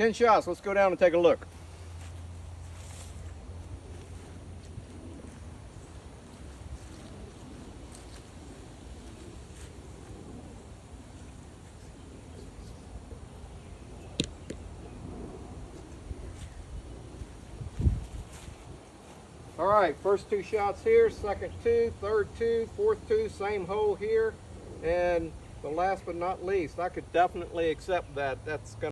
10 shots. Let's go down and take a look. All right, first 2 shots here, second 2, third 2, fourth 2, same hole here. And the last but not least, I could definitely accept that. That's gonna